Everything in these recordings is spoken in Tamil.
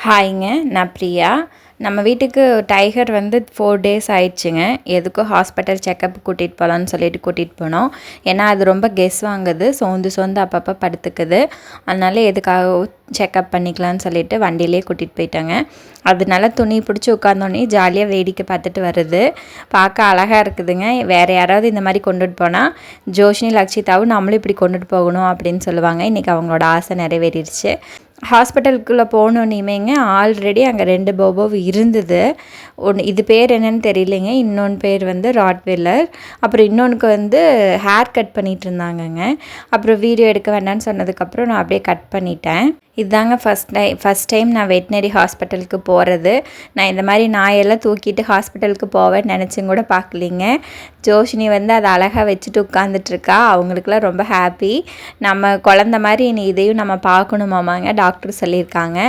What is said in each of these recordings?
ஹாய்ங்க, நான் பிரியா. நம்ம வீட்டுக்கு டைகர் வந்து 4 டேஸ் ஆயிடுச்சுங்க. எதுக்கும் ஹாஸ்பிட்டல் செக்கப் கூட்டிகிட்டு போகலான்னு சொல்லிட்டு கூட்டிகிட்டு போனோம். ஏன்னா அது ரொம்ப கெஸ் வாங்குது, சோர்ந்து அப்பப்போ படுத்துக்குது. அதனால எதுக்காக செக்கப் பண்ணிக்கலான்னு சொல்லிட்டு வண்டியிலே கூட்டிகிட்டு போயிட்டாங்க. அதனால துணி பிடிச்சி உட்காந்தோன்னே ஜாலியாக வேடிக்கை பார்த்துட்டு வருது. பார்க்க அழகாக இருக்குதுங்க. வேறு யாராவது இந்த மாதிரி கொண்டுட்டு போனால் ஜோஷினி லக்ஷிதாவும் நம்மளும் இப்படி கொண்டுட்டு போகணும் அப்படின்னு சொல்லுவாங்க. இன்றைக்கி அவங்களோட ஆசை நிறைவேறிடுச்சு. ஹாஸ்பிட்டலுக்குள்ளே போனோன்னேமேங்க ஆல்ரெடி அங்கே 2 போபோவும் இருந்தது. இது பேர் என்னன்னு தெரியலைங்க. இன்னொன்று பேர் வந்து ராட்வெல்லர். அப்புறம் இன்னொன்றுக்கு வந்து ஹேர் கட் பண்ணிகிட்டு இருந்தாங்கங்க. அப்புறம் வீடியோ எடுக்க வேண்டாம்னு சொன்னதுக்கப்புறம் நான் அப்படியே கட் பண்ணிட்டேன். இதுதாங்க ஃபஸ்ட் டைம் நான் வெட்டினரி ஹாஸ்பிட்டலுக்கு போகிறது. நான் இந்த மாதிரி நாயெல்லாம் தூக்கிட்டு ஹாஸ்பிட்டலுக்கு போவேன்னு நினச்சும் கூட பார்க்கலிங்க. ஜோஷினி வந்து அதை அழகாக வச்சுட்டு உட்காந்துட்ருக்கா. அவங்களுக்குலாம் ரொம்ப ஹாப்பி. நம்ம குழந்த மாதிரி இனி இதையும் நம்ம பார்க்கணுமாமாங்க, டாக்டர் சொல்லியிருக்காங்க.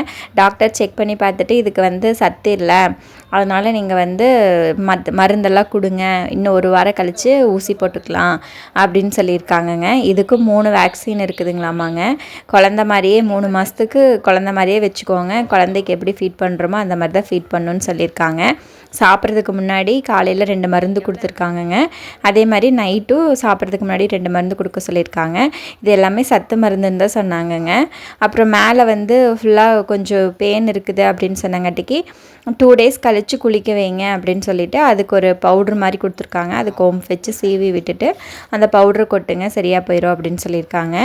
டாக்டர் செக் பண்ணி பார்த்துட்டு இதுக்கு வந்து சத்து இல்லை, அதனால் நீங்கள் வந்து மருந்தெல்லாம் கொடுங்க, இன்னும் 1 வாரம் கழித்து ஊசி போட்டுக்கலாம் அப்படின்னு சொல்லியிருக்காங்கங்க. இதுக்கு 3 வேக்சின் இருக்குதுங்களாமாங்க. குழந்த மாதிரியே 3 மாதத்துக்கு குழந்த மாதிரியே வச்சுக்கோங்க. குழந்தைக்கு எப்படி ஃபீட் பண்ணுறோமோ அந்த மாதிரி தான் ஃபீட் பண்ணணுன்னு சொல்லியிருக்காங்க. சாப்பிட்றதுக்கு முன்னாடி காலையில் 2 மருந்து கொடுத்துருக்காங்கங்க. அதே மாதிரி நைட்டும் சாப்பிட்றதுக்கு முன்னாடி 2 மருந்து கொடுக்க சொல்லியிருக்காங்க. இது எல்லாமே சத்து மருந்துன்னு தான் சொன்னாங்கங்க. அப்புறம் மேலே வந்து ஃபுல்லாக கொஞ்சம் பெயின் இருக்குது அப்படின்னு சொன்னங்காட்டிக்கு 2 டேஸ் கழித்து குளிக்க வைங்க அப்படின்னு சொல்லிவிட்டு அதுக்கு ஒரு பவுட்ரு மாதிரி கொடுத்துருக்காங்க. அது கோம்பு வச்சு சீவி விட்டுட்டு அந்த பவுட்ரு கொட்டுங்க, சரியாக போயிடும் அப்படின்னு சொல்லியிருக்காங்க.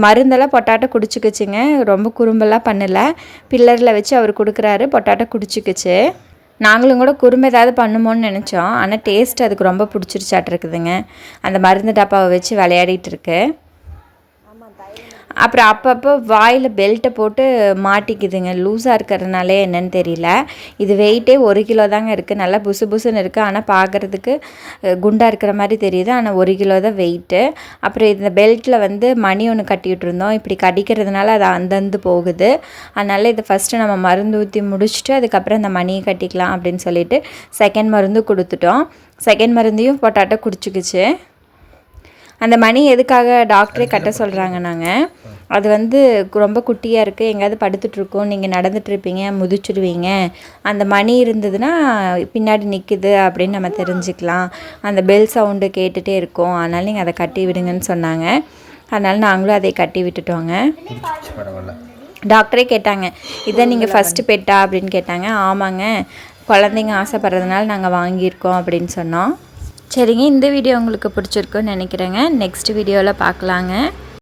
மருந்தெல்லாம் பொட்டாட்டோ குடிச்சிக்கிச்சுங்க. ரொம்ப குறும்பெல்லாம் பண்ணலை. பில்லரில் வச்சு அவர் கொடுக்குறாரு, பொட்டாட்டோ குடிச்சிக்கிச்சு. நாங்களும் கூட குறும்பு ஏதாவது பண்ணுமோன்னு நினச்சோம். ஆனால் டேஸ்ட் அதுக்கு ரொம்ப பிடிச்சிருச்சாட்டிருக்குதுங்க. அந்த மருந்து டப்பாவை வச்சு விளையாடிட்டு இருக்கு. அப்புறம் அப்பப்போ வாயில் பெல்ட்டை போட்டு மாட்டிக்குதுங்க. லூஸாக இருக்கிறதுனாலே என்னன்னு தெரியல. இது வெயிட்டே 1 கிலோ தாங்க இருக்குது. நல்லா புசு புசுன்னு இருக்குது. ஆனால் பார்க்குறதுக்கு குண்டாக இருக்கிற மாதிரி தெரியுது. ஆனால் 1 கிலோ தான் வெயிட்டு. அப்புறம் இந்த பெல்ட்டில் வந்து மணி ஒன்று கட்டிகிட்டு இருந்தோம். இப்படி கடிக்கிறதுனால அது அந்தந்து போகுது. அதனால் இதை ஃபஸ்ட்டு நம்ம மருந்து ஊற்றி முடிச்சுட்டு அதுக்கப்புறம் இந்த மணியை கட்டிக்கலாம் அப்படின்னு சொல்லிட்டு செகண்ட் மருந்து கொடுத்துட்டோம். செகண்ட் மருந்தையும் பொட்டாட்டோ குடிச்சிக்கிச்சு. அந்த மணி எதுக்காக டாக்டரே கட்ட சொல்கிறாங்க, நாங்கள் அது வந்து ரொம்ப குட்டியாக இருக்குது, எங்கேயாவது படுத்துட்ருக்கோம், நீங்கள் நடந்துகிட்ருப்பீங்க, முதிச்சுடுவீங்க, அந்த மணி இருந்ததுன்னா பின்னாடி நிற்குது அப்படின்னு நம்ம தெரிஞ்சுக்கலாம், அந்த பெல் சவுண்டு கேட்டுகிட்டே இருக்கும், அதனால் நீங்கள் அதை கட்டி விடுங்கன்னு சொன்னாங்க. அதனால் நாங்களும் அதை கட்டி விட்டுட்டோங்க. டாக்டரே கேட்டாங்க, இதை நீங்கள் ஃபஸ்ட்டு பெட்டா அப்படின்னு கேட்டாங்க. ஆமாங்க, குழந்தைங்க ஆசைப்படுறதுனால நாங்கள் வாங்கியிருக்கோம் அப்படின்னு சொன்னோம். சரிங்க, இந்த வீடியோ உங்களுக்கு பிடிச்சிருக்குன்னு நினைக்கிறேங்க. நெக்ஸ்ட் வீடியோவில் பார்க்கலாங்க.